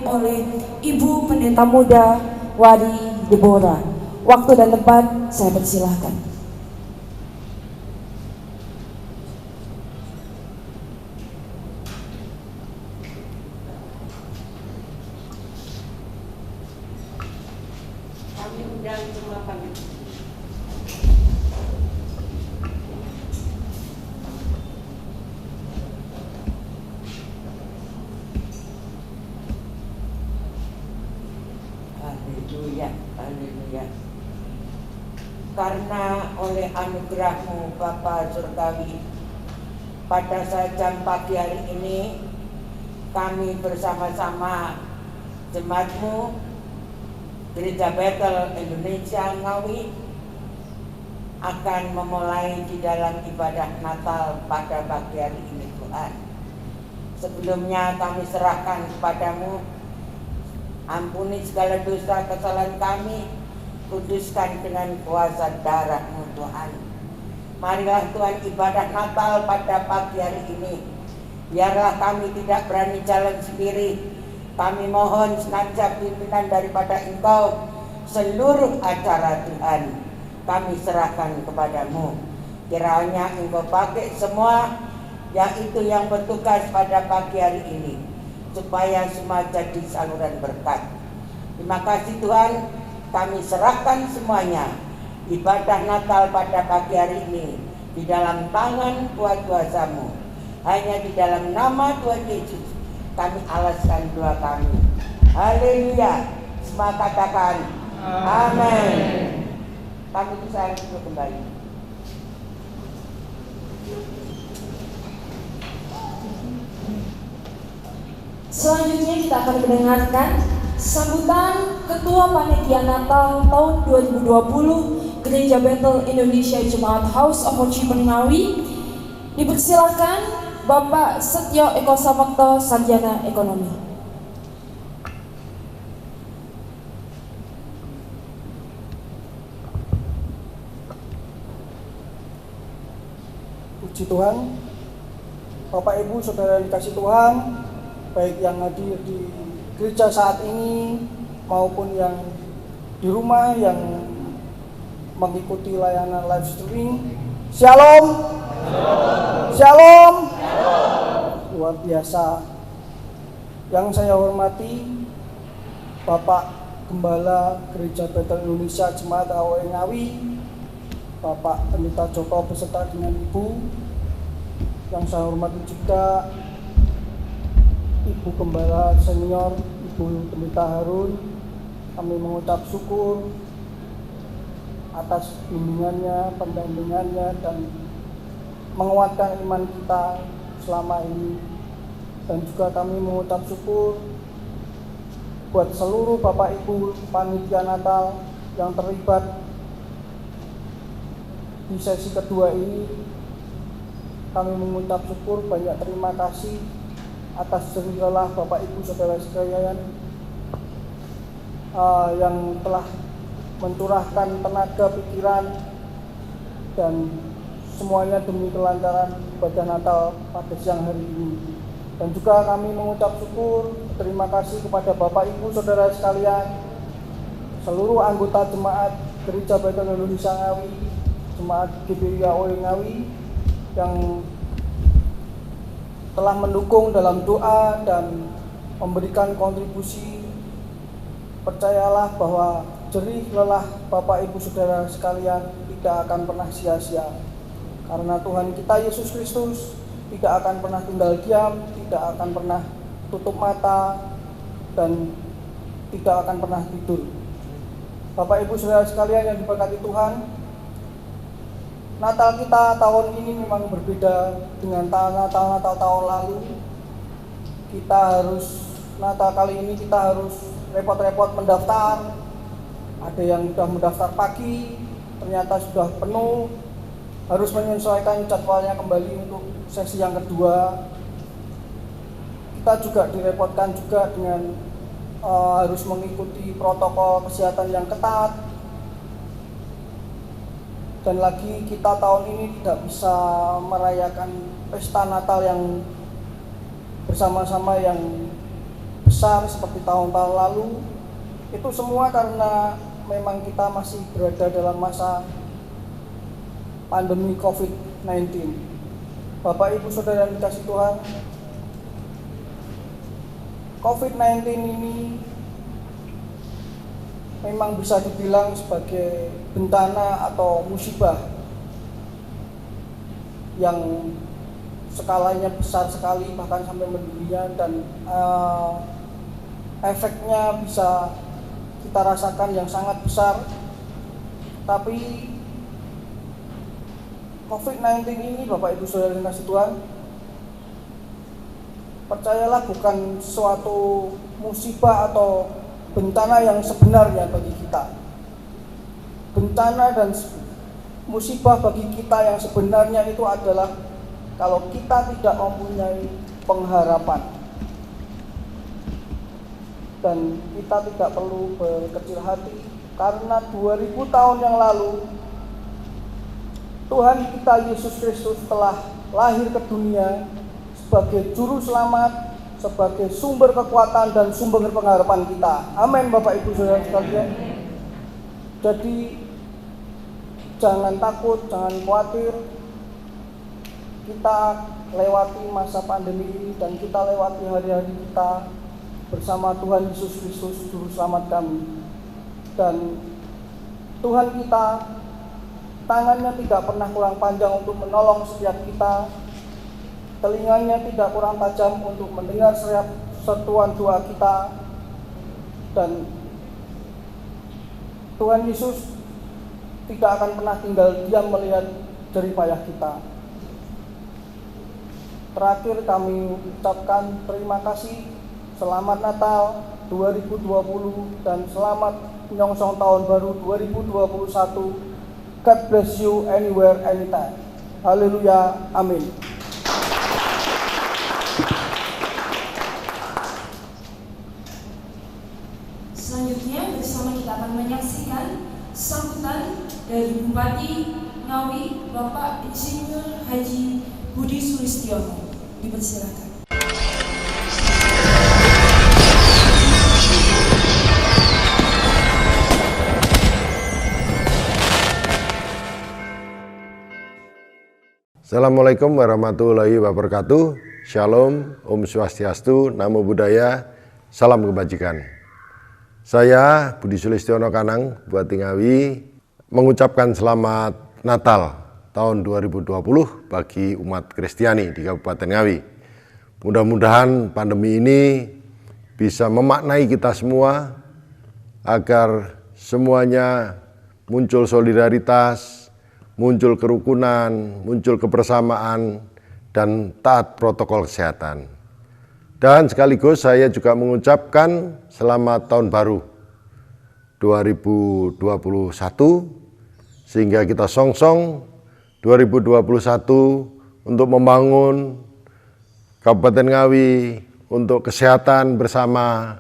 dipimpin oleh Ibu Pendeta Muda Wari Deborah. Waktu dan tempat saya persilahkan. Kami undang semua kami. Haleluya, haleluya. Karena oleh anugerah-Mu Bapa Surgawi, pada saat jam pagi hari ini kami bersama-sama jemaat-Mu Gereja Bethel Indonesia Ngawi akan memulai di dalam ibadah Natal pada pagi hari ini Tuhan. Sebelumnya kami serahkan kepadamu, ampuni segala dosa kesalahan kami, kuduskan dengan kuasa darah-Mu Tuhan. Marilah Tuhan ibadah Natal pada pagi hari ini, biarlah kami tidak berani jalan sendiri. Kami mohon senantiasa pimpinan daripada Engkau. Seluruh acara Tuhan kami serahkan kepadamu. Kiranya Engkau pakai semua yaitu yang bertugas pada pagi hari ini, supaya semua jadi saluran berkat. Terima kasih Tuhan, kami serahkan semuanya ibadah Natal pada pagi hari ini di dalam tangan kuat kuasa-Mu. Hanya di dalam nama Tuhan Yesus kami alaskan doa kami. Haleluya. Semua katakan amin. Kami bisa duduk kembali. Selanjutnya kita akan mendengarkan sambutan Ketua Panitia Natal tahun 2020 Gereja Bethel Indonesia Jemaat House of Worship Ngawi. Dipersilakan Bapak Setio Eko Samekto, Sarjana Ekonomi. Puji Tuhan, Bapak Ibu Saudara dikasih Tuhan, baik yang hadir di gereja saat ini maupun yang di rumah yang mengikuti layanan live streaming. Shalom. Shalom. Luar biasa. Yang saya hormati Bapak Gembala Gereja Bethel Indonesia Jemaat AOE Ngawi, Bapak Pendeta Joko beserta dengan Ibu. Yang saya hormati juga Ibu Gembala Senior, Ibu Pendeta Harun. Kami mengucap syukur atas bimbingannya, pendampingannya, dan menguatkan iman kita selama ini. Dan juga kami mengucap syukur buat seluruh Bapak Ibu panitia Natal yang terlibat di sesi kedua ini. Kami mengucap syukur, banyak terima kasih atas jerih lelah Bapak Ibu Saudara sekalian yang telah mencurahkan tenaga, pikiran, dan semuanya demi kelancaran ibadah Natal pada siang hari ini. Dan juga kami mengucap syukur, terima kasih kepada Bapak Ibu Saudara sekalian, seluruh anggota jemaat Gereja Bethel Indonesia Ngawi, jemaat GBI AOE Ngawi yang telah mendukung dalam doa dan memberikan kontribusi. Percayalah bahwa jerih lelah Bapak Ibu Saudara sekalian tidak akan pernah sia-sia, karena Tuhan kita Yesus Kristus tidak akan pernah tinggal diam, tidak akan pernah tutup mata, dan tidak akan pernah tidur. Bapak Ibu Saudara sekalian yang diberkati Tuhan, Natal kita tahun ini memang berbeda dengan Natal tahun lalu. Natal kali ini kita harus repot-repot mendaftar. Ada yang sudah mendaftar pagi, ternyata sudah penuh, harus menyesuaikan jadwalnya kembali untuk sesi yang kedua. Kita juga direpotkan juga dengan harus mengikuti protokol kesehatan yang ketat. Dan lagi kita tahun ini tidak bisa merayakan pesta Natal yang bersama-sama yang besar seperti tahun-tahun lalu. Itu semua karena memang kita masih berada dalam masa pandemi COVID-19. Bapak Ibu Saudara yang dikasihi Tuhan, COVID-19 ini memang bisa dibilang sebagai bencana atau musibah yang skalanya besar sekali, bahkan sampai mendunia, dan efeknya bisa kita rasakan yang sangat besar. Tapi COVID-19 ini, Bapak Ibu Saudara yang dikasihi Tuhan, percayalah bukan suatu musibah atau bencana yang sebenarnya bagi kita. Bencana dan musibah bagi kita yang sebenarnya itu adalah kalau kita tidak mempunyai pengharapan. Dan kita tidak perlu berkecil hati, karena 2000 tahun yang lalu Tuhan kita Yesus Kristus telah lahir ke dunia sebagai juru selamat, sebagai sumber kekuatan dan sumber pengharapan kita. Amin, Bapak Ibu Saudara sekalian. Jadi jangan takut, jangan khawatir. Kita lewati masa pandemi ini dan kita lewati hari-hari kita bersama Tuhan Yesus Kristus juru selamat kami. Dan Tuhan kita, tangannya tidak pernah kurang panjang untuk menolong setiap kita. Telinganya tidak kurang tajam untuk mendengar setiap seruan doa kita. Dan Tuhan Yesus tidak akan pernah tinggal diam melihat jerih payah kita. Terakhir kami ucapkan terima kasih, selamat Natal 2020 dan selamat menyongsong tahun baru 2021. God bless you anywhere, anytime. Haleluya, amin. Selanjutnya bersama kita akan menyaksikan sambutan dari Bupati Ngawi, Bapak Insinyur Haji Budi Sulistiono. Dipersilakan. Assalamualaikum warahmatullahi wabarakatuh. Shalom, Om Swastiastu, Namo Buddhaya, salam kebajikan. Saya Budi Sulistiono Kanang, Bupati Ngawi, mengucapkan selamat Natal tahun 2020 bagi umat Kristiani di Kabupaten Ngawi. Mudah-mudahan pandemi ini bisa memaknai kita semua agar semuanya muncul solidaritas, muncul kerukunan, muncul kebersamaan, dan taat protokol kesehatan. Dan sekaligus saya juga mengucapkan selamat tahun baru 2021, sehingga kita songsong 2021 untuk membangun Kabupaten Ngawi, untuk kesehatan bersama,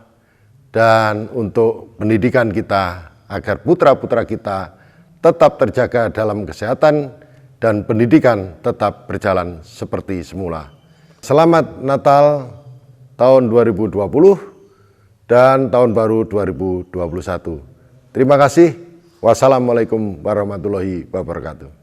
dan untuk pendidikan kita, agar putra-putra kita tetap terjaga dalam kesehatan dan pendidikan tetap berjalan seperti semula. Selamat Natal tahun 2020 dan tahun baru 2021. Terima kasih. Wassalamualaikum warahmatullahi wabarakatuh.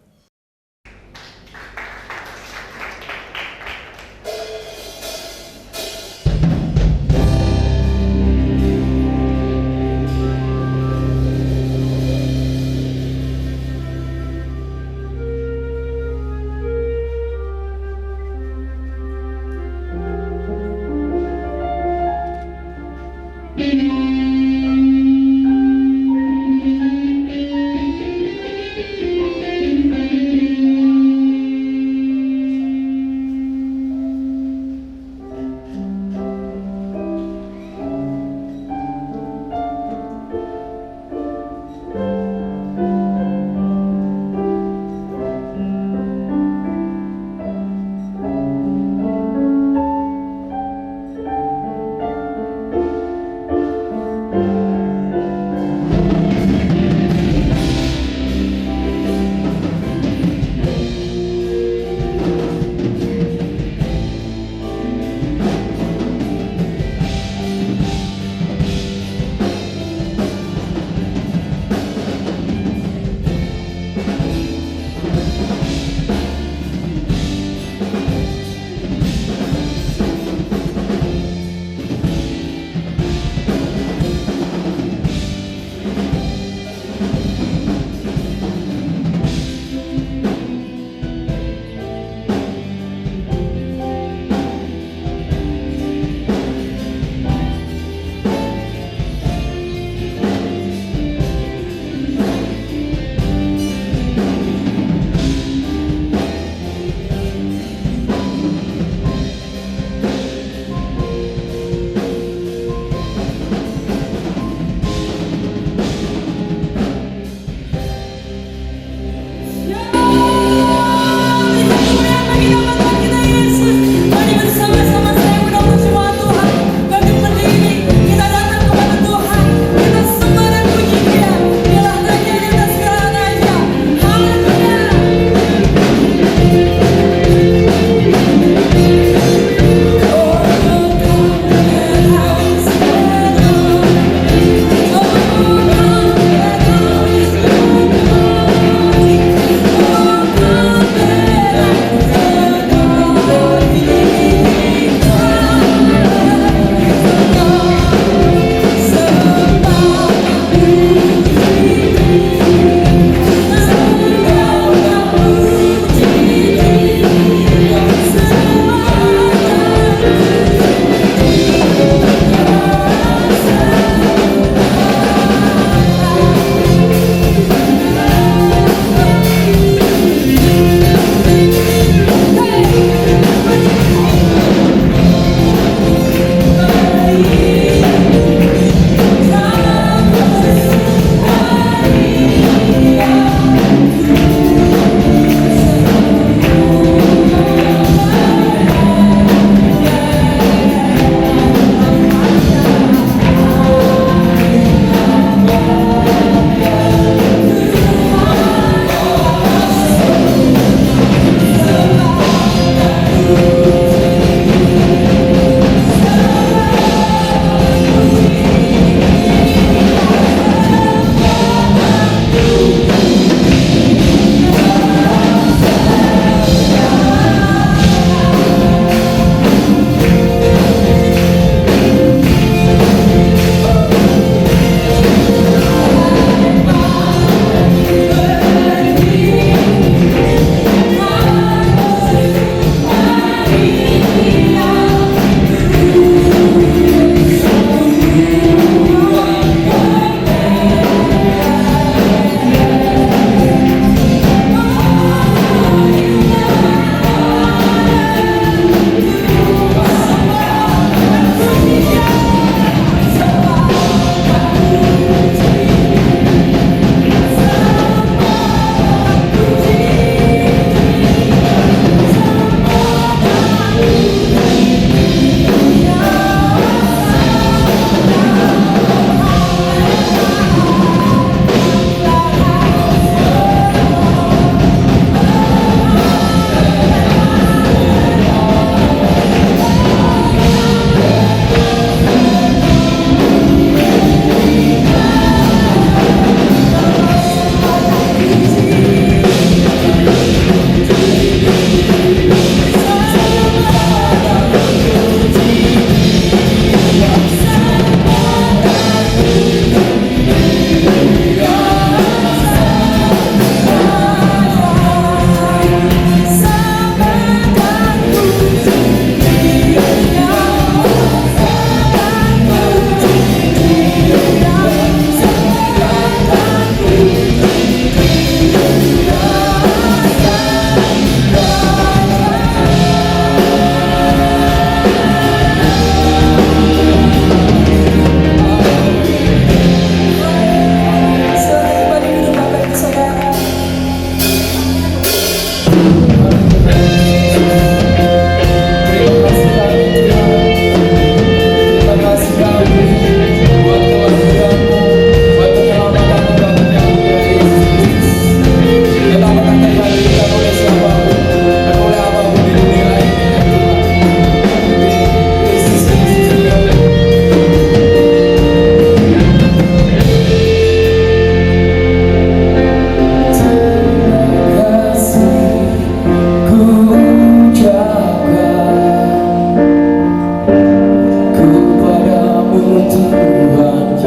Tuhan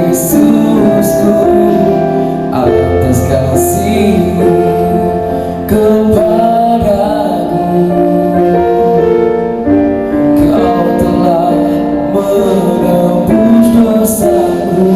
Yesusku, atas kasih-Mu kepadaku. Kau telah menebus dosaku.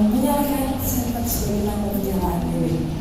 menyalakan sentak sebagai tanda penyalaan diri.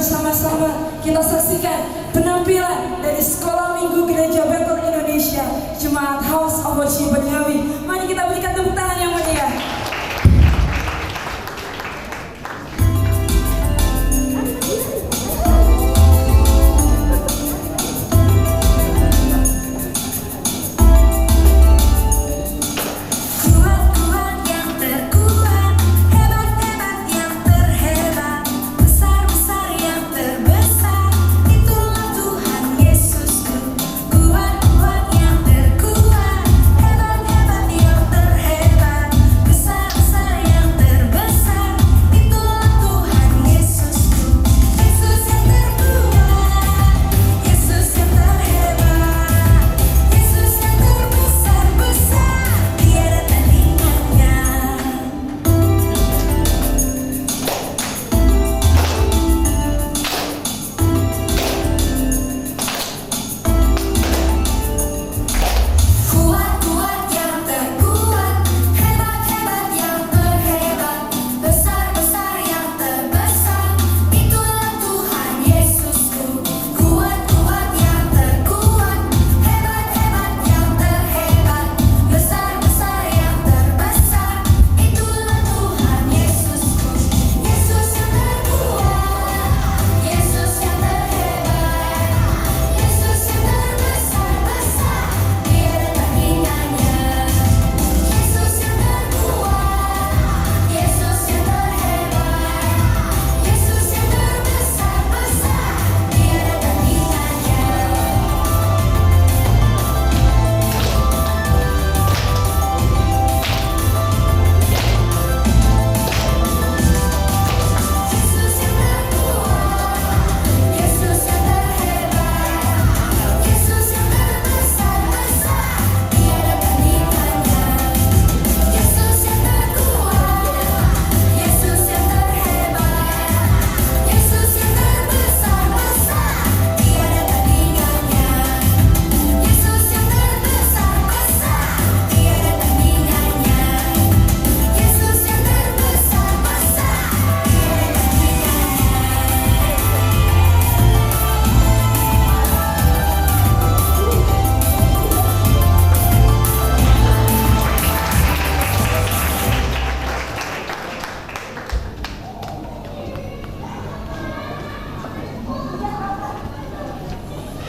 bersama-sama kita saksikan penampilan dari Sekolah Minggu Gereja Bethel Indonesia, Jemaat House of Worship Bernyawi. Mari kita berikan tepuk tangan yang meriah. Hebat yang terhebat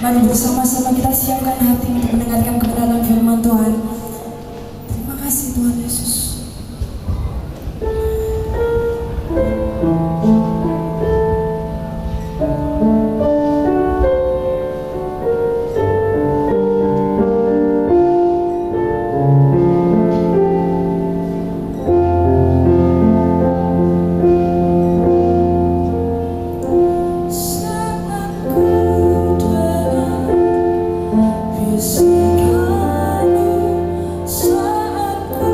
Mari bersama-sama kita siapkan hati untuk mendengarkan kebenaran firman Tuhan. Terima kasih Tuhan Yesus. Saat ku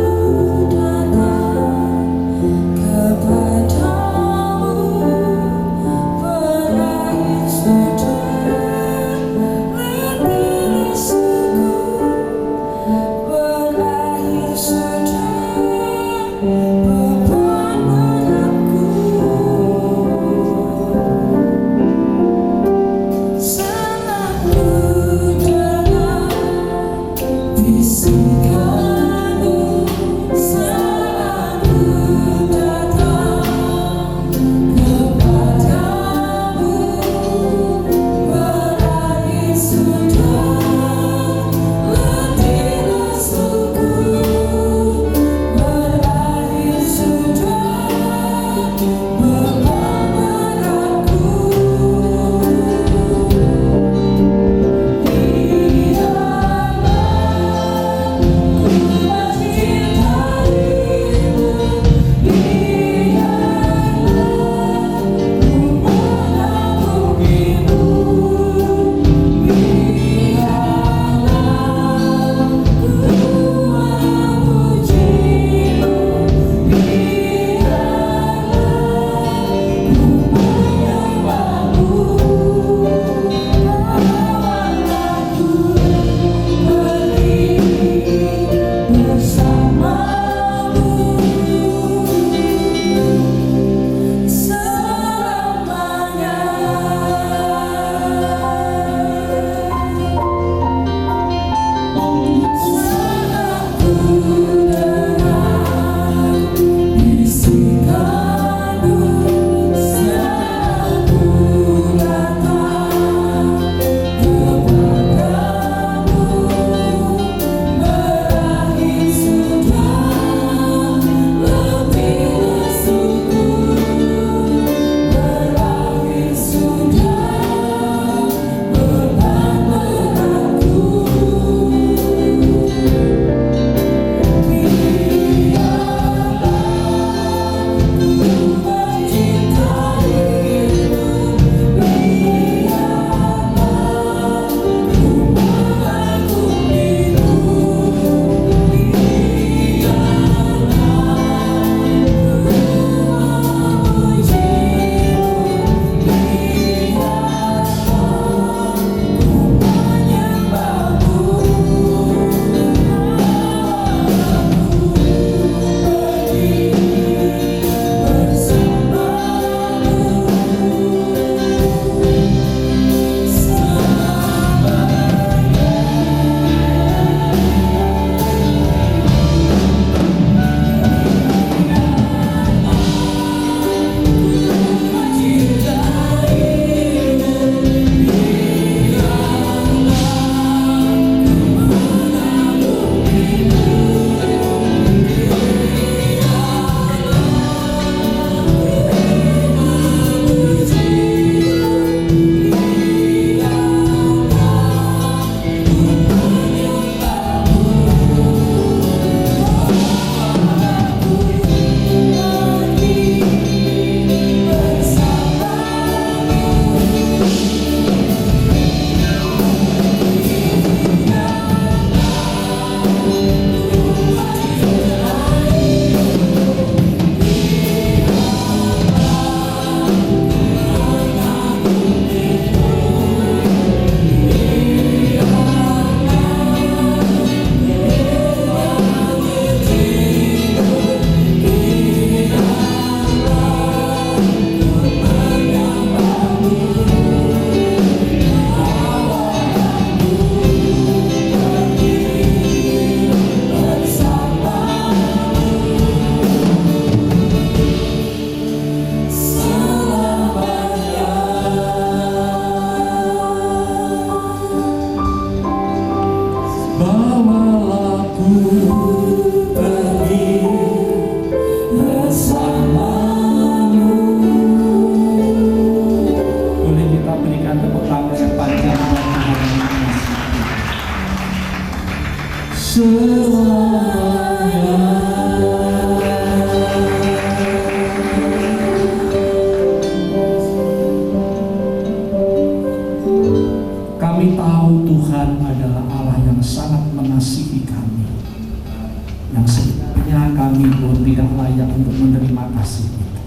kami pun tidak layak untuk menerima kasih itu.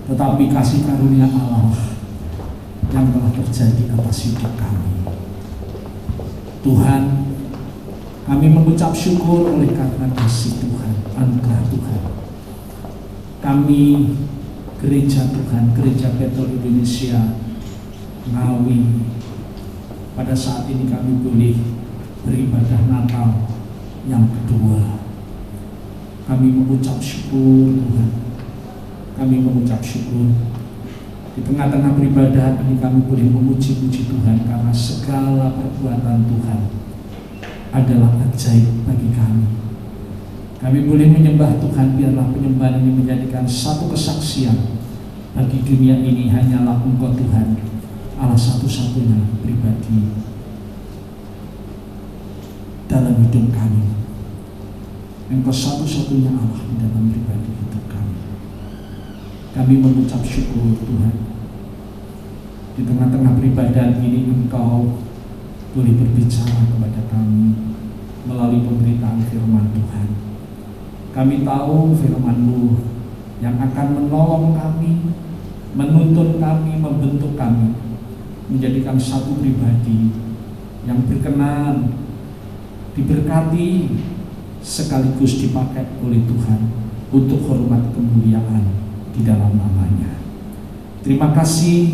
Tetapi kasih karunia Allah yang telah terjadi atas hidup kami. Tuhan, kami mengucap syukur oleh karena kasih Tuhan, anugerah Tuhan. Kami gereja Tuhan, Gereja Betel Indonesia Ngawi, pada saat ini kami boleh beribadah Natal yang kedua. Kami mengucap syukur Tuhan. Kami mengucap syukur. Di tengah-tengah peribadahan ini kami boleh memuji-muji Tuhan karena segala perbuatan Tuhan adalah ajaib bagi kami. Kami boleh menyembah Tuhan, biarlah penyembahan ini menjadikan satu kesaksian bagi dunia ini, hanyalah Engkau Tuhan, Allah satu-satunya pribadi dalam hidup kami. Engkau satu-satunya Allah di dalam pribadi hidup kami. Kami mengucap syukur Tuhan. Di tengah-tengah peribadahan ini Engkau boleh berbicara kepada kami melalui pemberitaan firman Tuhan. Kami tahu firman-Mu yang akan menolong kami, menuntun kami, membentuk kami menjadikan satu pribadi yang berkenan, diberkati, sekaligus dipakai oleh Tuhan untuk hormat kemuliaan di dalam nama-Nya. Terima kasih.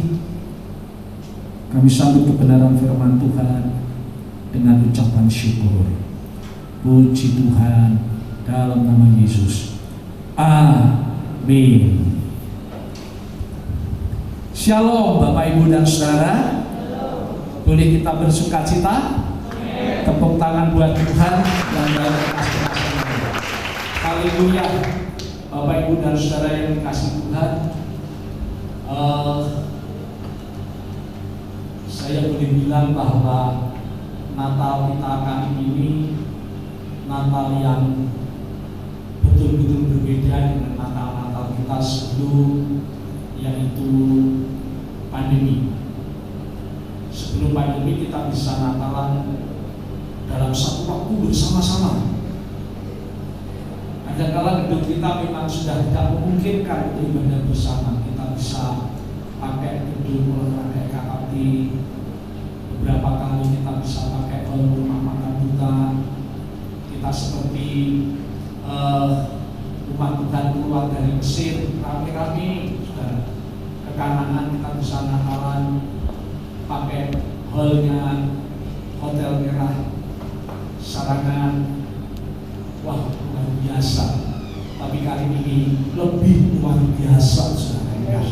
Kami sambut kebenaran firman Tuhan dengan ucapan syukur. Puji Tuhan dalam nama Yesus. Amin. Shalom Bapak Ibu dan Saudara. Boleh kita bersukacita? Tepuk tangan buat Tuhan yang dalam kasih. Haleluya. Bapak Ibu dan Saudara yang dikasih Tuhan, saya boleh bilang bahwa Natal kita kali ini Natal yang betul-betul berbeda dengan Natal-Natal kita sebelum, yaitu pandemi. Sebelum pandemi kita bisa Natalan dalam satu waktu bersama-sama. Kadang-kala gedung kita memang sudah tidak memungkinkan untuk ibadah bersama. Kita bisa pakai gedung olahraga KKP, beberapa kali kita bisa pakai hall rumah makan duta. Kita seperti umat Tuhan keluar dari Mesir, rame-rame, ke Kanaan kita bisa Natalan pakai hallnya Hotel Merah Sarangan. Wah, luar biasa. Tapi kali ini lebih luar biasa, saudara.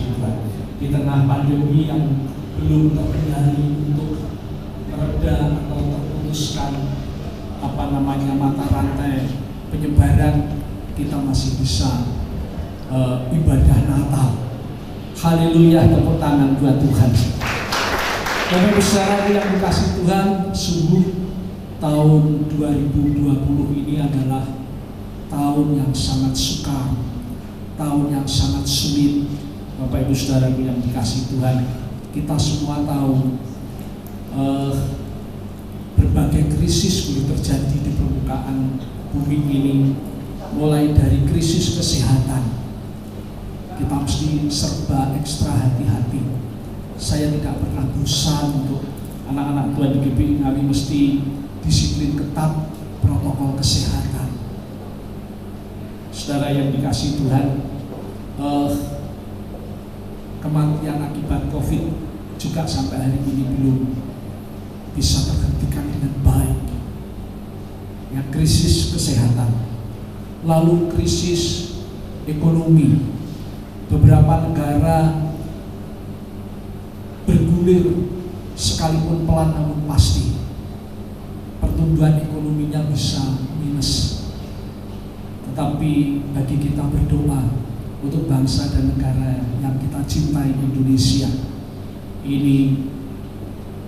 Di tengah pandemi yang belum terkendali untuk mereda atau terputuskan mata rantai penyebaran, kita masih bisa ibadah Natal. Haleluya, tepuk tangan buat Tuhan. Bapak Ibu saudara yang dikasih Tuhan, sungguh tahun 2020 ini adalah tahun yang sangat sukar, tahun yang sangat sulit. Bapak Ibu saudara yang dikasih Tuhan, kita semua tahu berbagai krisis boleh terjadi di permukaan bumi ini, mulai dari krisis kesehatan. Kita mesti serba ekstra hati-hati. Saya tidak pernah bosan untuk anak-anak Tuhan di GPI, kami mesti disiplin ketat protokol kesehatan. Saudara yang dikasih Tuhan, kematian akibat COVID juga sampai hari ini belum bisa terhentikan dengan baik. Ya, krisis kesehatan, lalu krisis ekonomi. Beberapa negara bergulir sekalipun pelan namun pasti. Pertumbuhan ekonominya bisa minus. Tetapi bagi kita berdoa untuk bangsa dan negara yang kita cintai, Indonesia, ini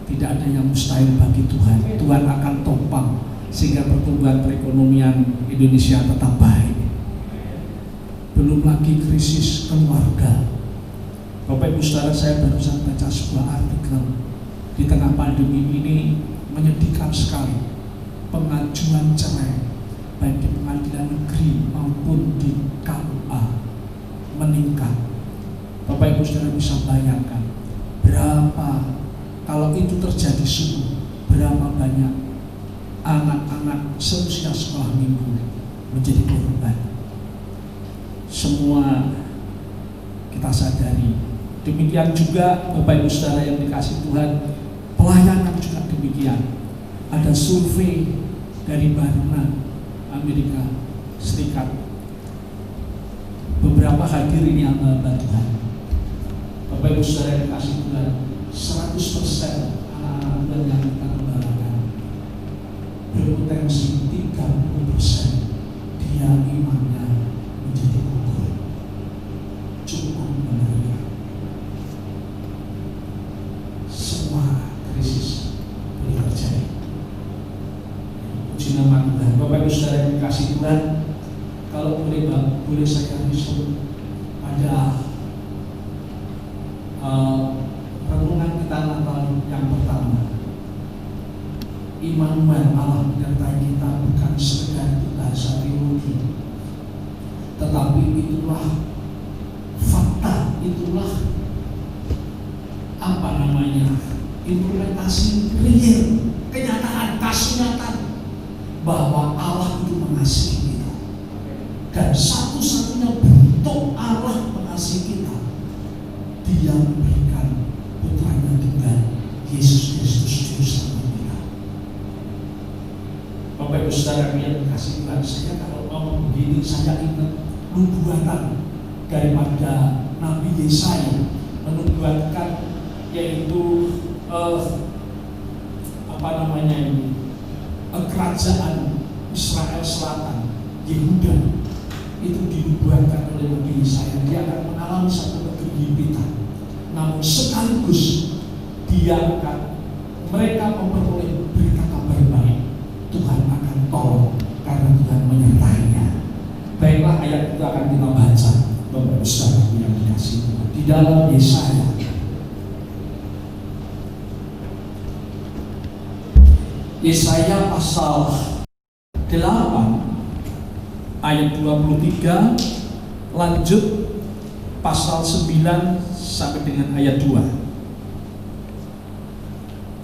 tidak ada yang mustahil bagi Tuhan. Tuhan akan topang sehingga pertumbuhan perekonomian Indonesia tetap baik. Belum lagi krisis keluarga. Bapak Ibu saudara, saya barusan baca sebuah artikel di tengah pandemi ini, menyedihkan sekali. Pengajuan cerai baik di pengadilan negeri maupun meningkat. Bapak Ibu Saudara bisa bayangkan berapa, kalau itu terjadi sungguh, berapa banyak anak-anak seusia sekolah minggu menjadi korban. Semua kita sadari. Demikian juga Bapak Ibu Saudara yang dikasihi Tuhan, pelayanan juga demikian. Ada survei dari Barna Amerika Serikat. Beberapa hadir ini hamba Tuhan. Bapak Ibu Saudara yang dikasihi Tuhan, 100% anak-anak muda yang kita gembalakan berpotensi 30% dia imannya menjadi gugur. Cukup menerima semua krisis boleh terjadi. Puji nama Tuhan. Bapak Ibu Saudara yang dikasihi Tuhan, kalau boleh saya risau pada renungan kita Natal yang pertama. Immanuel, Allah menyertai kita, bukan sekedar itu bahasa teologi, tetapi itulah fakta, itulah implementasi real, kenyataan, kasih nyata bahwa Allah itu mengasihi kita. Dan satu-satunya bentuk Allah mengasihi kita, Dia memberikan putranya tunggal, Yesus Kristus Juru Selamat kita. Bapak Ibu Saudara yang dikasihi Tuhan, saya kalau ngomong begini saya ingat nubuatan daripada Nabi Yesaya, menubuatkan yaitu kerajaan Israel Selatan, Yehuda, itu dinubuatkan oleh Nabi Yesaya. Dia akan mengalami satu kegempitan, namun sekaligus mereka memperoleh berita kabar baik. Tuhan akan tolong karena Tuhan menyertainya. Baiklah, ayat itu akan kita baca, Bapak Saudara yang dikasihi Tuhan, di dalam Yesaya. Yesaya pasal 8 ayat 23 lanjut pasal 9 sampai dengan ayat 2.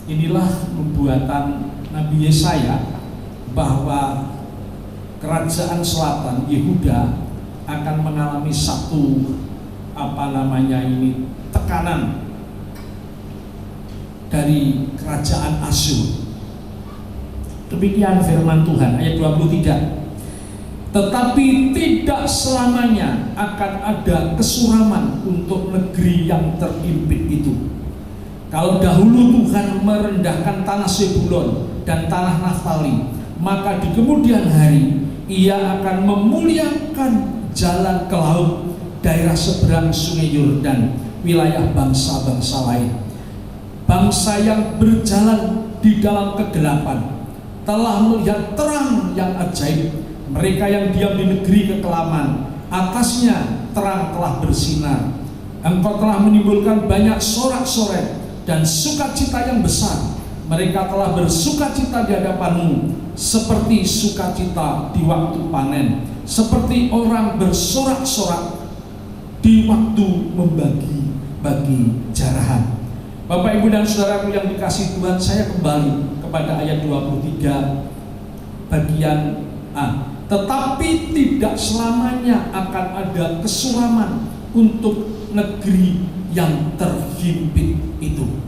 Inilah nubuatan Nabi Yesaya bahwa kerajaan selatan Yehuda akan mengalami satu tekanan dari kerajaan Asyur. Demikian firman Tuhan ayat 23. Tetapi tidak selamanya akan ada kesuraman untuk negeri yang terimpit itu. Kalau dahulu Tuhan merendahkan tanah Zebulon dan tanah Naftali, maka di kemudian hari Ia akan memuliakan jalan ke laut, daerah seberang sungai Yordan, wilayah bangsa-bangsa lain. Bangsa yang berjalan di dalam kegelapan telah melihat terang yang ajaib. Mereka yang diam di negeri kekelaman, atasnya terang telah bersinar. Engkau telah menimbulkan banyak sorak-sorai dan sukacita yang besar. Mereka telah bersukacita di hadapanmu, seperti sukacita di waktu panen, seperti orang bersorak-sorak di waktu membagi-bagi jarahan. Bapak, Ibu, dan saudaraku yang dikasihi Tuhan, saya kembali pada ayat 23 bagian A. Tetapi tidak selamanya akan ada kesuraman untuk negeri yang terhimpit itu.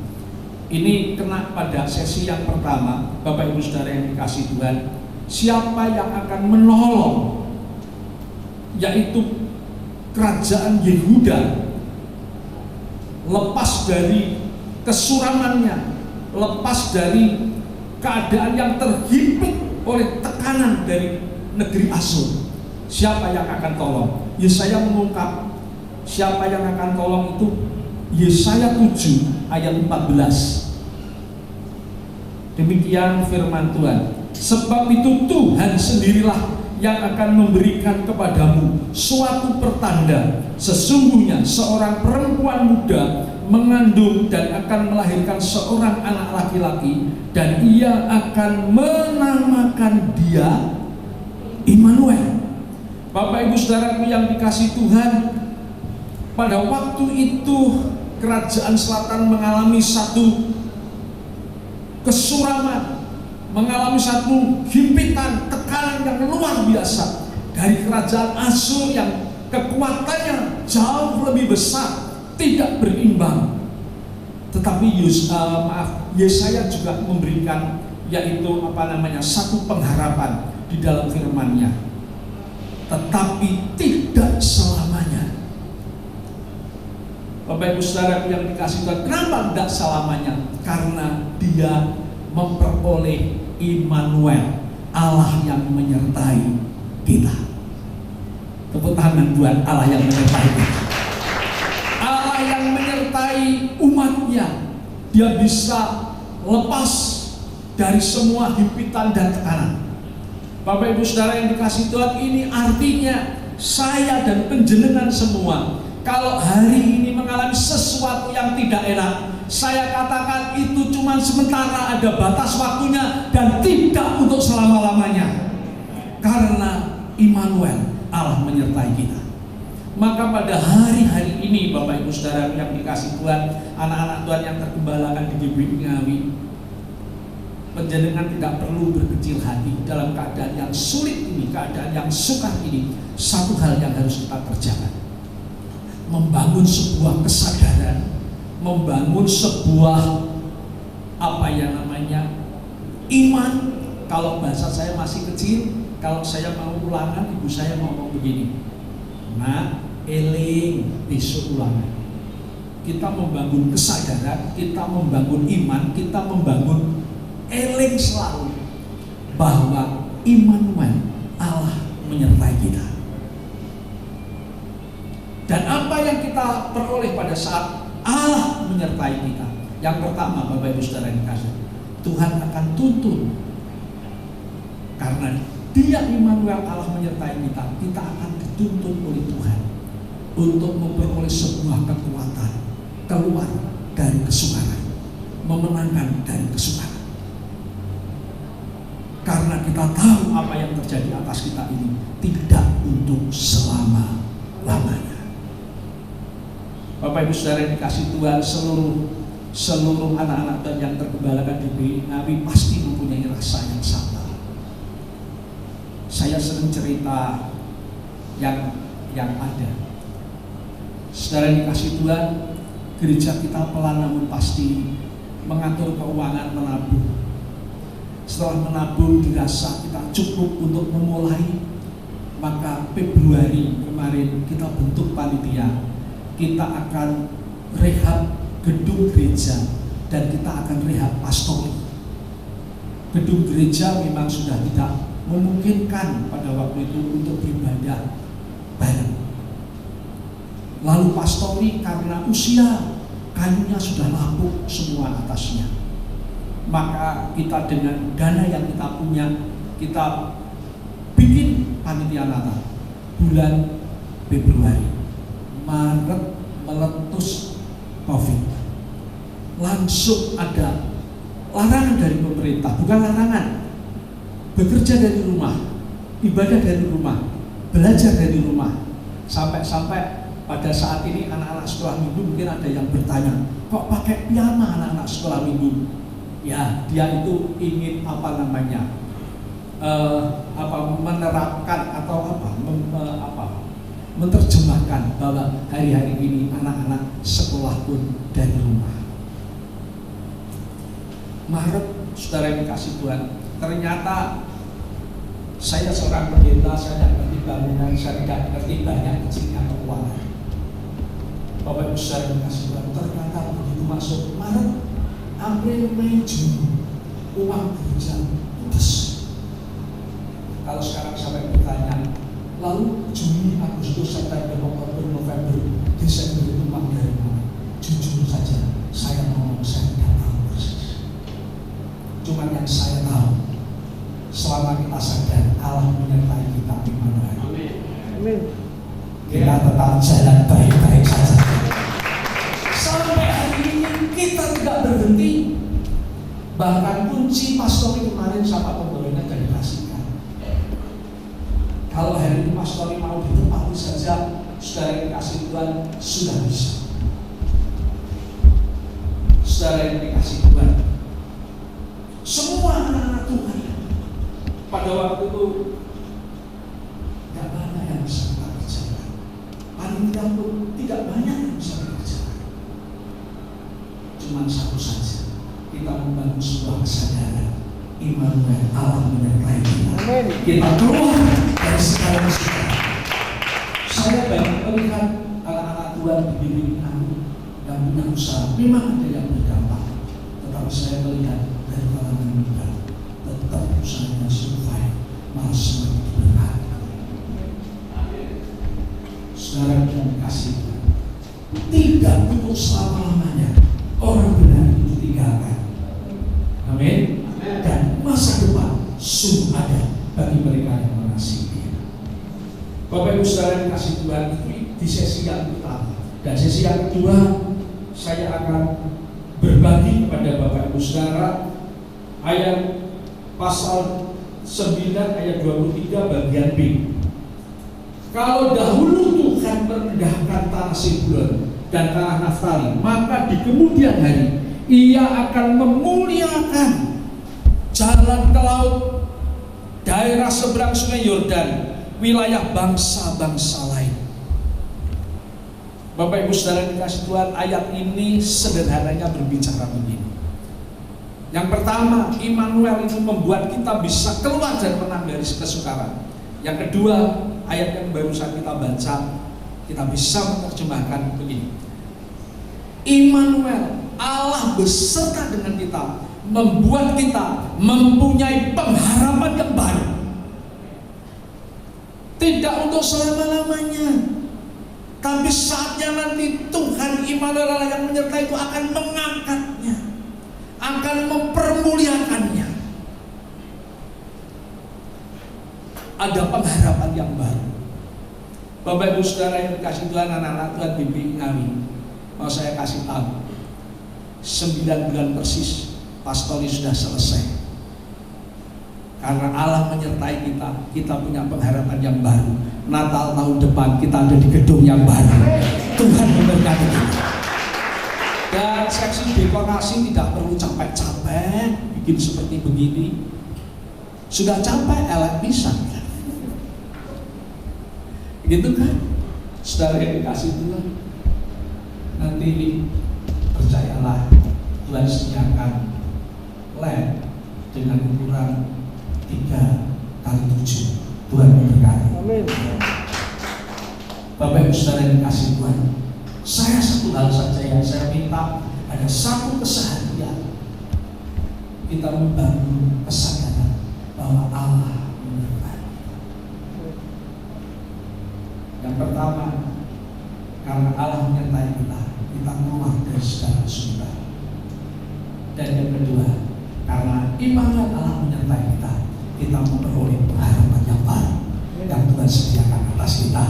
Ini kena pada sesi yang pertama, Bapak Ibu Saudara yang dikasihi Tuhan. Siapa yang akan menolong, yaitu kerajaan Yehuda, lepas dari kesuramannya, lepas dari keadaan yang terhimpit oleh tekanan dari negeri Asyur. Siapa yang akan tolong? Yesaya mengungkap siapa yang akan tolong itu. Yesaya 7 ayat 14. Demikian firman Tuhan. Sebab itu Tuhan sendirilah yang akan memberikan kepadamu suatu pertanda. Sesungguhnya seorang perempuan muda mengandung dan akan melahirkan seorang anak laki-laki, dan ia akan menamakan dia Immanuel. Bapak Ibu Saudaraku yang dikasihi Tuhan, pada waktu itu kerajaan selatan mengalami satu kesuraman, mengalami satu himpitan, tekanan yang luar biasa dari kerajaan Asyur yang kekuatannya jauh lebih besar, tidak berimbang. Tetapi Yesaya juga memberikan satu pengharapan di dalam firman-Nya. Tetapi tidak selamanya. Bapak Ibu Saudara yang dikasih Tuhan, kenapa tidak selamanya? Karena dia memperoleh Immanuel, Allah yang menyertai kita. Tepuk tangan buat Allah yang menyertai kita. Allah yang menyertai umatnya, dia bisa lepas dari semua himpitan dan tekanan. Bapak Ibu Saudara yang dikasih Tuhan, ini artinya saya dan penjenengan semua, kalau hari ini mengalami sesuatu yang tidak enak, saya katakan itu cuma sementara, ada batas waktunya dan tidak untuk selama-lamanya. Karena Immanuel, Allah menyertai kita. Maka pada hari-hari ini Bapak Ibu Saudara yang dikasih Tuhan, anak-anak Tuhan yang tergembalakan di GBI Ngawi, penjenengan tidak perlu berkecil hati dalam keadaan yang sulit ini, keadaan yang sukar ini. Satu hal yang harus kita kerjakan, membangun sebuah kesadaran, membangun sebuah iman. Kalau bahasa saya masih kecil, kalau saya mau ulangan, ibu saya ngomong begini, nah, eling besok ulangan. Kita membangun kesadaran, kita membangun iman, kita membangun eling selalu bahwa Immanuel, Allah menyertai kita. Dan apa yang kita peroleh pada saat Allah menyertai kita? Yang pertama, Bapak Ibu Saudara yang dikasih, Tuhan akan tuntun. Karena Dia Immanuel, Allah menyertai kita, kita akan dituntun oleh Tuhan untuk memperoleh sebuah kekuatan keluar dari kesukaran, memenangkan dari kesukaran. Karena kita tahu apa yang terjadi atas kita ini tidak untuk selama-lamanya. Bapak Ibu Saudara yang dikasih Tuhan, seluruh anak-anak Tuhan yang tergembalakan di GBI Ngawi pasti mempunyai rasa yang sama. Saya sering cerita yang ada. Saudara yang dikasih Tuhan, gereja kita pelan namun pasti mengatur keuangan, menabung. Setelah menabung dirasa kita cukup untuk memulai, maka Februari kemarin kita bentuk panitia. Kita akan rehab gedung gereja dan kita akan rehab pastori. Gedung gereja memang sudah tidak memungkinkan pada waktu itu untuk beribadah bareng. Lalu pastori karena usia, kayunya sudah lapuk semua atasnya. Maka kita dengan dana yang kita punya, kita bikin panitia Natal bulan Februari. Maret meletus COVID, langsung ada larangan dari pemerintah, bukan larangan, bekerja dari rumah, ibadah dari rumah, belajar dari rumah. Sampai pada saat ini anak-anak sekolah minggu mungkin ada yang bertanya, kok pakai piyama anak-anak sekolah minggu? Ya, dia itu ingin menerapkan atau menerjemahkan bahwa hari-hari ini anak-anak sekolah pun dari rumah. Maret, saudara yang dikasih Tuhan, ternyata saya seorang pendeta, saya tidak ngerti bangunan, saya tidak ngerti banyak kecilnya keuangan. Bapak Ibu saudara yang dikasih Tuhan, ternyata begitu masuk Maret, April, Mei, Juni, uang gereja putus. Kalau sekarang sampai bertanya, lalu Juni, Agustus, September, Oktober, November, Desember itu uang dari mana? Jujur saja, saya ngomong, saya tidak tahu persis. Cuma yang saya tahu, selama kita sadar Allah menyertai kita, Immanuel. Amin. Kita tetap jalan baik-baik saja. Sampai hari ini kita tidak berhenti. Bahkan kunci pastori kemarin sama pembolehnya dari dikasihkan. Kalau hari ini pastori mau ditepati saja, saudara yang dikasih Tuhan sudah bisa. Saudara yang dikasih Tuhan, semua anak-anak Tuhan pada waktu itu tidak banyak yang bisa kita kerjakan. Paling tidak pun tidak banyak yang bisa kita kerjakan. Cuma satu saja, kita membangun sebuah kesadaran Immanuel, Allah menyertai kita. Kita keluar dari segala musibah. Saya banyak melihat anak-anak Tuhan di bimbing kami yang punya usaha, memang ada yang berdampak, tetapi saya melihat dari kalangan muda tetap usahanya survive, malah semakin berat. Saudara yang dikasih Tuhan, tidak untuk selama-lamanya orang benar itu tinggalkan. Amin. Dan masa depan sungguh ada bagi mereka yang mengasihi Dia. Bapak Ibu Saudara yang dikasih Tuhan, itu di sesi yang pertama. Dan sesi yang kedua, saya akan berbagi kepada Bapak Ibu Saudara ayat pasal 9 ayat 23 bagian B. Kalau dahulu Tuhan merendahkan tanah Zebulon dan tanah Naftali, maka di kemudian hari Ia akan memuliakan jalan ke laut, daerah seberang sungai Yordan, wilayah bangsa-bangsa lain. Bapak Ibu Saudara yang dikasih Tuhan, ayat ini sederhananya berbicara begini. Yang pertama, Immanuel itu membuat kita bisa keluar dan menang dari kesukaran. Yang kedua, ayat yang barusan kita baca, kita bisa menerjemahkan begini. Immanuel, Allah beserta dengan kita, membuat kita mempunyai pengharapan yang baru. Tidak untuk selama-lamanya, tapi saatnya nanti Tuhan Immanuel yang menyertai itu akan mengangkatnya, akan mempermuliakannya. Ada pengharapan yang baru. Bapak Ibu Saudara yang dikasih Tuhan, anak-anak Tuhan bimbing kami, mau saya kasih tahu, 9 bulan persis pastori sudah selesai. Karena Allah menyertai kita, kita punya pengharapan yang baru. Natal tahun depan kita ada di gedung yang baru. Tuhan memberkati kita. Dan seksi dekorasi tidak perlu capek-capek bikin seperti begini. Sudah capek, elek pisan. Gitu kan? Saudara yang dikasih Tuhan, nanti percayalah, Tuhan sediakan lab dengan ukuran 3x7. Tuhan memberkati. Amin. Bapak Ibu Saudara yang dikasih Tuhan, saya satu hal saja yang saya minta, ada satu keseharian kita membangun kesadaran bahwa Allah menyertai. Yang pertama, karena Allah menyertai kita, kita keluar dari segala kesulitan. Dan yang kedua, karena Immanuel Allah menyertai kita, kita memperoleh pengharapan yang baru yang Tuhan sediakan atas kita.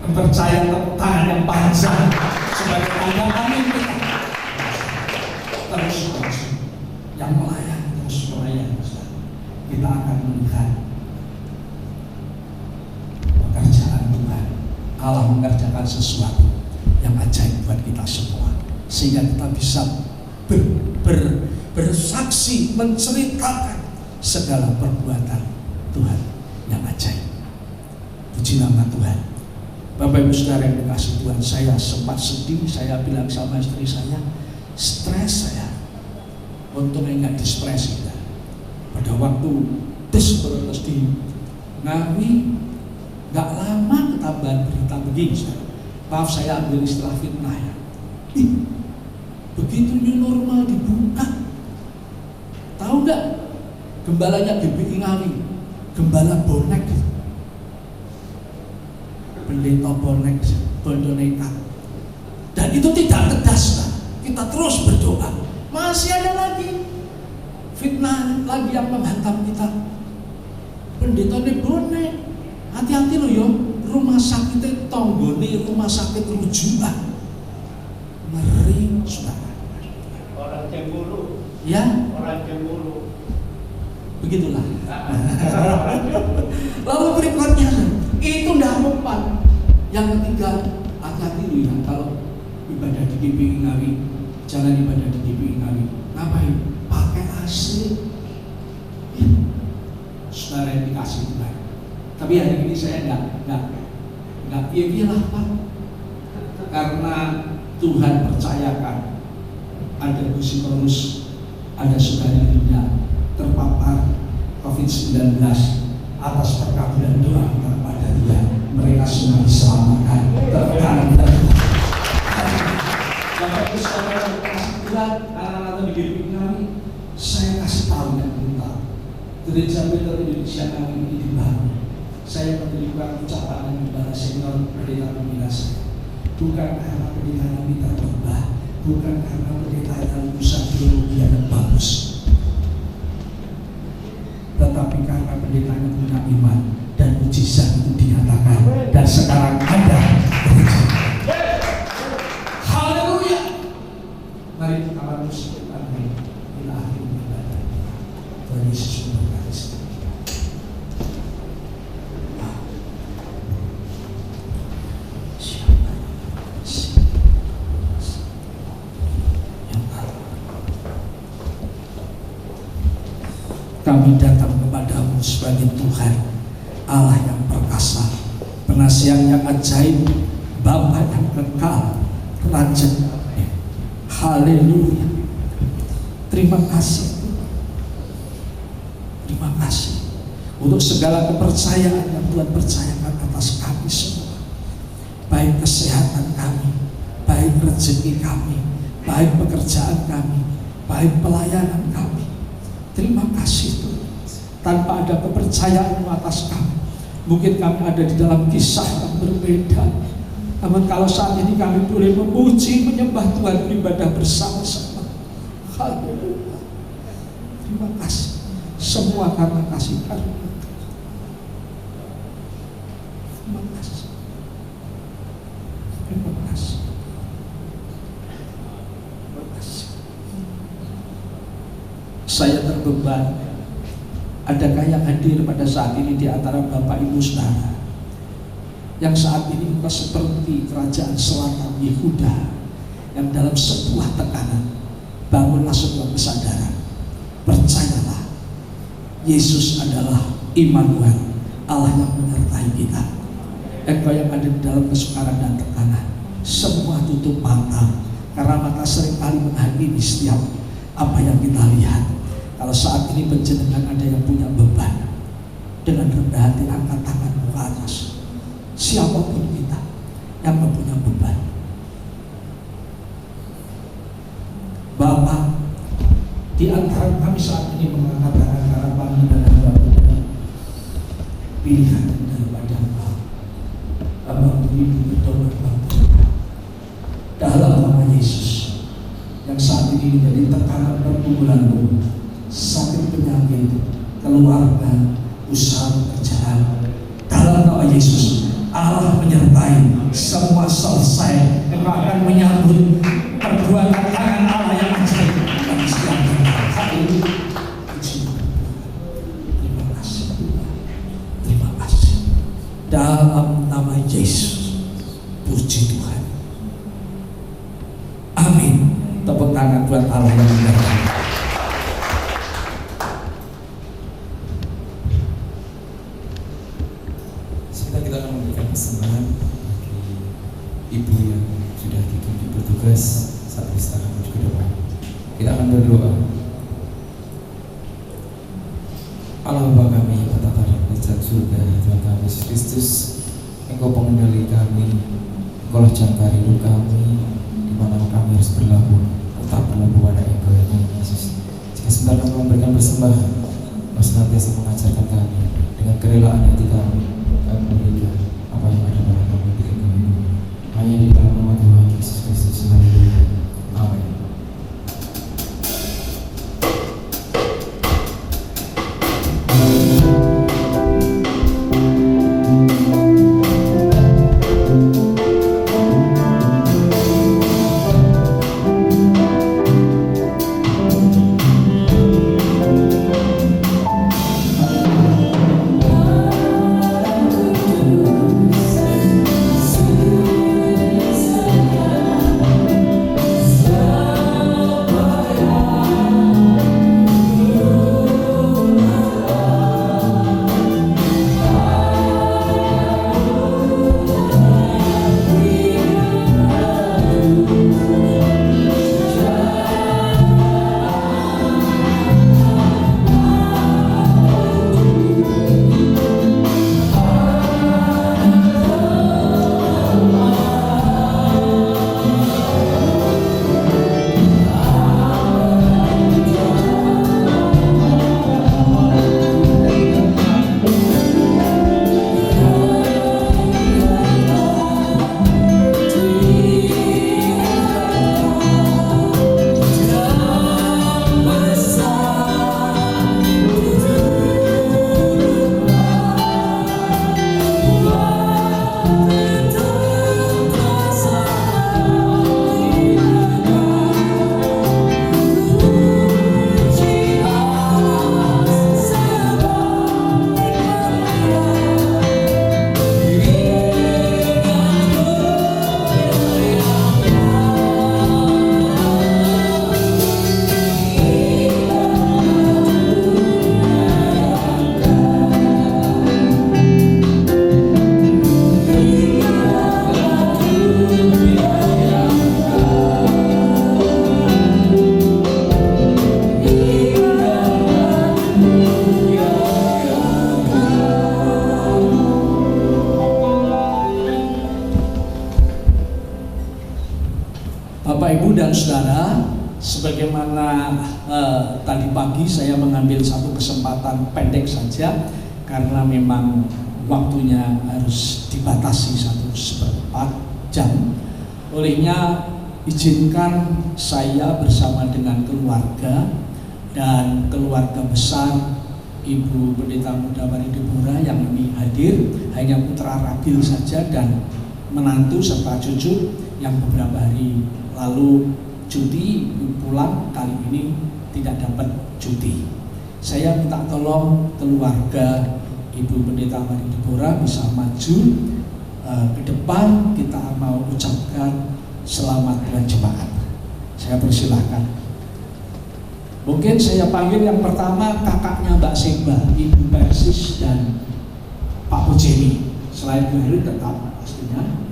Percaya tepuk tangan yang panjang sebagai tanda amin kita. Terus yang melayani, terus melayani, kita akan melihat pekerjaan Tuhan. Allah mengerjakan sesuatu yang ajaib buat kita semua, sehingga kita bisa bersaksi, menceritakan segala perbuatan Tuhan yang ajaib. Puji nama Tuhan. Bapak Ibu Saudara yang dikasih Tuhan, saya sempat sedih, saya bilang sama istri saya, stres saya. Untungnya nggak distres kita. Pada waktu terus di Ngawi, nggak lama ketambahan berita begini. Maaf saya ambil istilah fitnah ya. Begitu new normal dibuka, tahu nggak? Gembalanya GBI Ngawi, gembala bonek, pendeta bonek, bondo nekat. Dan itu tidak tegas, kita terus berdoa. Masih ada lagi fitnah lagi yang menghantam kita. Pendeta bonek, hati-hati loh yo, rumah sakit tonggone, rumah sakit rujukan. Ngeri, saudara. Orang cemburu. Ya. Orang cemburu. Begitulah. Lalu berikutnya itu tidak mempan. Yang ketiga, hati-hati lu ya kalau ibadah di GPI Ngawi, jalan ibadah di GPI Ngawi. Ngapain? Pakai AC. Ya. Saudara yang dikasih Tuhan. Tapi hari ini saya enggak iya-iyalah Pak. Karena Tuhan percayakan ada Gusitorus, ada saudara Linda terpapar COVID-19, atas perkabulan doa kepada Tuhan mereka semua diselamatkan. Bapak Ibu saudara kasih Tuhan, anak-anak di GPI kami, saya kasih tahu dan beritahu Gereja Betel Indonesia kami ini dibangun. Saya menerima ucapan dan kepada senior pendeta pembina saya, bukan karena pendeta yang minta berubah, bukan karena pendeta yang lulusan teologi yang bagus, tetapi karena pendeta yang punya iman dan mujizat itu dinyatakan dan sekarang ada gereja. Haleluya. Mari kita harus berdoa bila akhir ibadah. Tuhan Yesus memberkati. Kami datang kepadamu sebagai Tuhan Allah yang perkasa, penasihat yang ajaib, Bapa yang kekal, Raja. Haleluya. Terima kasih. Terima kasih untuk segala kepercayaan yang Tuhan percayakan atas kami semua, baik kesehatan kami, baik rezeki kami, baik pekerjaan kami, baik pelayanan kami. Terima kasih Tuhan. Tanpa ada kepercayaan atas kami, mungkin kami ada di dalam kisah yang berbeda. Namun kalau saat ini kami boleh memuji, menyembah Tuhan, beribadah bersama-sama. Haleluya. Terima kasih. Semua karena kasih karunia. Terima kasih. Terima kasih. Terima kasih. Saya terbeban. Adakah yang hadir pada saat ini di antara Bapak Ibu Saudara yang saat ini engkau seperti kerajaan selatan Yehuda yang dalam sebuah tekanan, bangunlah sebuah kesadaran, percayalah Yesus adalah Immanuel, Allah yang menyertai kita. Engkau yang ada di dalam kesukaran dan tekanan, semua tutup mata, karena mata seringkali menghakimi setiap apa yang kita lihat. Kalau saat ini penjenengan ada yang punya beban, dengan rendah hati angkat tanganmu ke atas. Siapapun kita yang mempunyai beban, Bapa, di antara kami saat ini mengangkat tangan karena panggilan dan Bapa, pilihan daripada Engkau. Abang Ibu berdoa dalam nama Yesus yang saat ini menjadi tekanan pergumulan tubuh, sakit penyakit, keluarga, usaha pekerjaan, dalam nama Yesus Allah menyertai, semua selesai. Engkau akan menyambut perbuatan tangan Allah yang ajaib dan setiap hari. Terima kasih, terima kasih. Dalam nama Yesus, puji Tuhan. Amin. Tepuk tangan buat Allah yang menyertai. Kita akan memberikan persembahan bagi ibu yang sudah ditunjuk bertugas saat istirahat menuju ke depan. Kita akan berdoa. Allah Bapa kami, bertata di kerajaan surga, Tuhan kami Yesus Kristus, Engkau pengendali kami, Engkau lah jangkar hidup kami, di mana kami harus berlabuh, tetap berlabuh pada Engkau ya Tuhan Yesus. Jika sebentar kami memberikan persembahan, Engkau senantiasa mengajarkan kami dengan kerelaan hati kami memberikan apa yang ada pada kami di kami. Hanya di dalam nama Tuhan Yesus Kristus. Haleluya. Amin. Bapak, Ibu, dan Saudara, sebagaimana tadi pagi saya mengambil satu kesempatan pendek saja karena memang waktunya harus dibatasi 1/4 jam. Olehnya izinkan saya bersama dengan keluarga dan keluarga besar Ibu Pendeta Muda Mari Deborah yang ini hadir, hanya putra ragil saja dan menantu serta cucu yang beberapa hari lalu cuti pulang, kali ini tidak dapat cuti. Saya minta tolong keluarga Ibu Pendeta Mari Deborah bisa maju ke depan, kita mau ucapkan selamat berjemaat. Saya persilahkan. Mungkin saya panggil yang pertama kakaknya Mbak Seba, Ibu Persis dan Pak Pujeni. Selain Baru tetap pastinya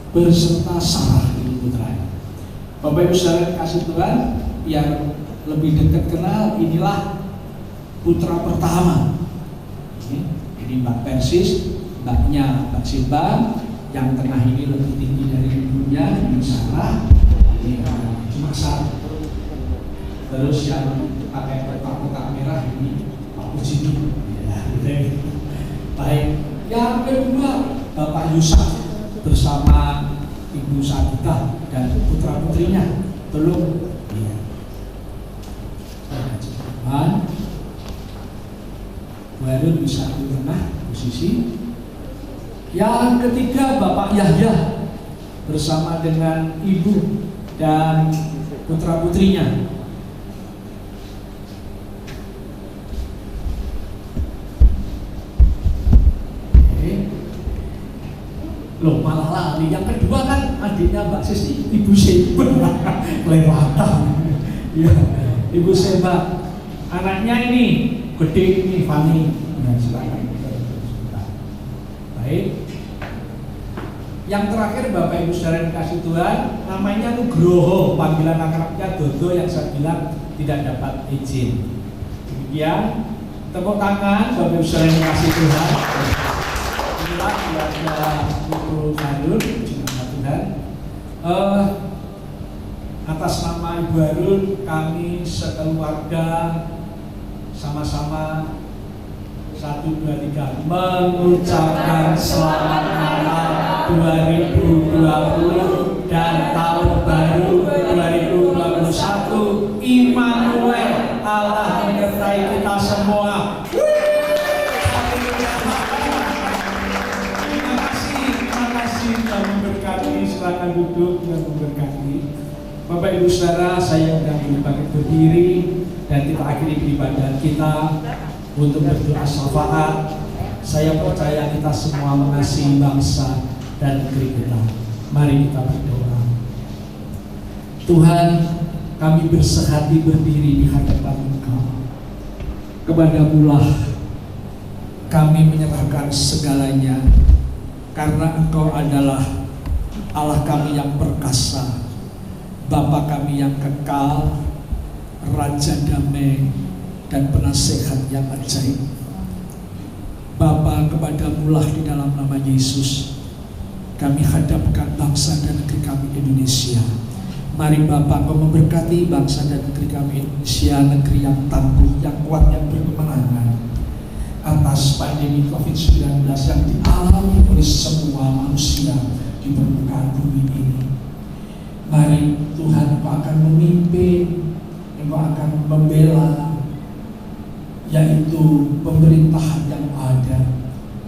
berserta Sarah Ibu Putra. Bapak Ibu saudara kasih Tuhan, yang lebih dekat kenal, inilah putra pertama. Ini Mbak Persis, mbaknya Mbak Seba, yang tengah ini lebih tinggi dari ibunya, ini Sarah. Ini cuma satu. Terus yang pakai kotak merah ini Pak Pujini. Ya, baik. Yang kedua Bapak Yusuf bersama Ibu Sabita dan putra putrinya. Tolong. Iya. Baru bisa di tengah posisi. Yang ketiga Bapak Yahya bersama dengan Ibu dan putra putrinya. Loh, malah lali. Yang kedua kan adiknya Mbak Sis, Ibu Seba. Kelewatan. Ya, Ibu Seba. Anaknya ini gede ini Fani. Nah, silakan. Baik. Yang terakhir Bapak Ibu saudara yang kasih Tuhan, namanya Nugroho, panggilan akrabnya Dodo yang saya bilang tidak dapat izin. Demikian, tepuk tangan Bapak Ibu saudara yang kasih Tuhan. Inilah keluarga Ibu Harun, Tuhan. Atas nama Ibu Harun, kami sekeluarga sama-sama 1, 2, 3 mengucapkan selamat Natal 2020 dan tahun baru 2021. Immanuel, Allah menyertai kita semua. Terima kasih yang memberkati. Silakan duduk yang memberkati. Bapak Ibu saudara, saya undang Ibu berdiri dan kita akhiri ibadah kita untuk berdoa syafaat. Saya percaya kita semua mengasihi bangsa dan negeri kita. Mari kita berdoa. Tuhan, kami bersehati berdiri di hadapan Engkau. Kepadamu-lah kami menyerahkan segalanya, karena Engkau adalah Allah kami yang perkasa, Bapa kami yang kekal, Raja damai dan penasehat yang ajaib. Bapa, kepadamu-lah di dalam nama Yesus kami hadapkan bangsa dan negeri kami Indonesia. Mari Bapa, Engkau memberkati bangsa dan negeri kami Indonesia, negeri yang tangguh, yang kuat, yang berkemenangan atas pandemi COVID-19 yang dialami oleh semua manusia di permukaan bumi ini. Mari Tuhan, Engkau akan memimpin, Engkau akan membela, yaitu pemerintahan yang ada,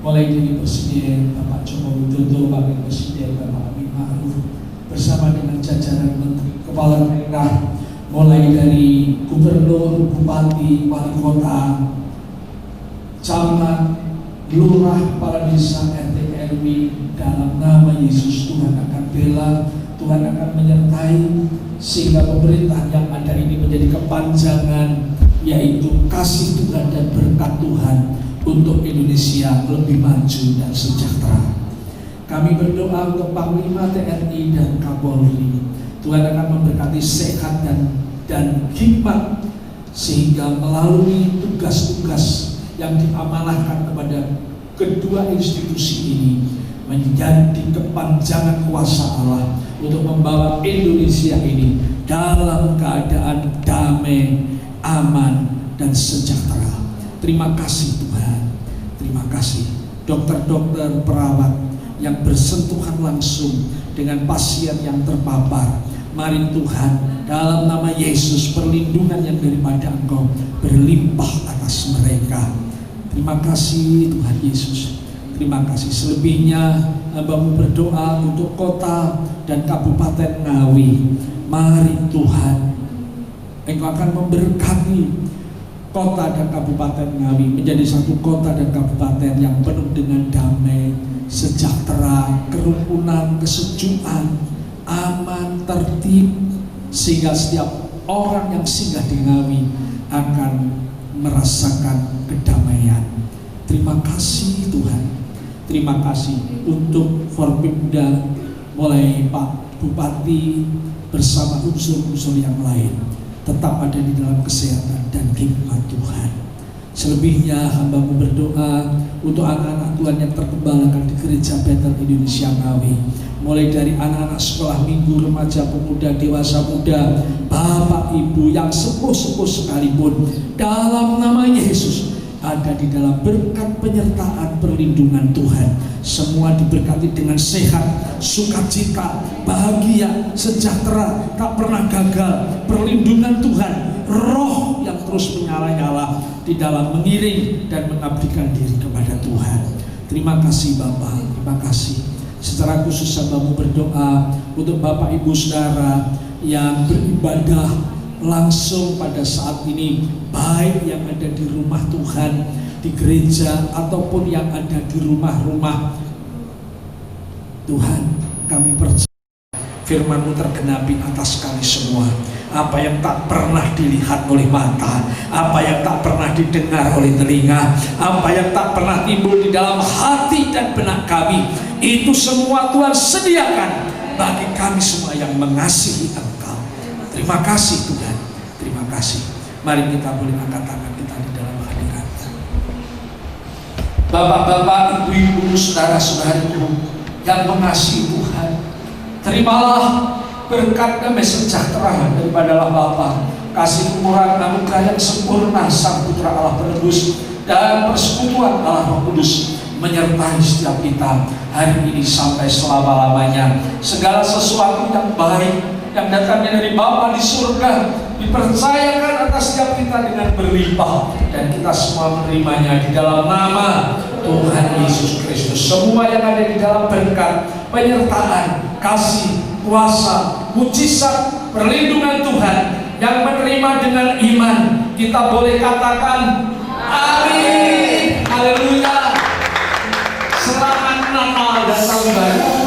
mulai dari Presiden Bapak Joko Widodo, Wakil Presiden Bapak Amin Ma'ruf, bersama dengan jajaran Menteri Kepala Daerah, mulai dari Gubernur, Bupati, Wali Kota, Camat, Lurah, Kepala Desa, RT RW. Dalam nama Yesus, Tuhan akan bela, Tuhan akan menyertai, sehingga pemerintah yang ada ini menjadi kepanjangan, yaitu kasih Tuhan dan berkat Tuhan untuk Indonesia lebih maju dan sejahtera. Kami berdoa untuk Panglima TNI dan Kapolri. Tuhan akan memberkati sehat dan hikmat, sehingga melalui tugas-tugas yang diamanahkan kepada kedua institusi ini, menjadi kepanjangan kuasa Allah untuk membawa Indonesia ini dalam keadaan damai, aman, dan sejahtera. Terima kasih Tuhan. Terima kasih dokter-dokter, perawat yang bersentuhan langsung dengan pasien yang terpapar. Mari Tuhan, dalam nama Yesus, perlindungan yang daripada Engkau berlimpah atas mereka. Terima kasih Tuhan Yesus. Terima kasih. Selebihnya Hamba-Mu berdoa untuk kota dan Kabupaten Ngawi. Mari Tuhan, Engkau akan memberkati kota dan Kabupaten Ngawi menjadi satu kota dan kabupaten yang penuh dengan damai, sejahtera, kerukunan, kesejukan, aman, tertib, sehingga setiap orang yang singgah di Ngawi akan merasakan kedamaian. Terima kasih Tuhan. Terima kasih untuk Forpimda, mulai Pak Bupati bersama unsur-unsur yang lain tetap ada di dalam kesehatan dan hikmat Tuhan. Selebihnya Hamba-Mu berdoa untuk anak-anak Tuhan yang tergembalakan di Gereja Bethel Indonesia Ngawi, mulai dari anak-anak sekolah minggu, remaja, pemuda, dewasa muda, Bapak Ibu yang sepuh-sepuh sekalipun, dalam nama Yesus ada di dalam berkat penyertaan perlindungan Tuhan. Semua diberkati dengan sehat, sukacita, bahagia, sejahtera, tak pernah gagal. Perlindungan Tuhan, roh yang terus menyala-nyala di dalam mengiring dan mengabdikan diri kepada Tuhan. Terima kasih Bapak, terima kasih. Secara khusus Hamba-Mu berdoa untuk Bapak Ibu Saudara yang beribadah langsung pada saat ini, baik yang ada di rumah Tuhan, di gereja, ataupun yang ada di rumah-rumah. Tuhan, kami percaya firman-Mu tergenapi atas kami semua. Apa yang tak pernah dilihat oleh mata, apa yang tak pernah didengar oleh telinga, apa yang tak pernah timbul di dalam hati dan benak kami, itu semua Tuhan sediakan bagi kami semua yang mengasihi Engkau. Terima kasih Tuhan, terima kasih. Mari kita boleh angkat tangan kita di dalam hadirat-Nya. Bapak-bapak, ibu-ibu, saudara-saudariku yang mengasihi Tuhan, terimalah berkat damai sejahtera daripada Allah Bapa, kasih kemurahan anugerah yang sempurna Sang Putra Allah Penebus, dan persekutuan Allah Roh Kudus menyertai setiap kita hari ini sampai selama-lamanya. Segala sesuatu yang baik yang datangnya dari Bapa di surga dipercayakan atas setiap kita dengan berlimpah, dan kita semua menerimanya di dalam nama Tuhan Yesus Kristus. Semua yang ada di dalam berkat, penyertaan, kasih, kuasa, mujizat, perlindungan Tuhan yang menerima dengan iman, kita boleh katakan amin. Haleluya. Selamat Natal dan Tahun Baru.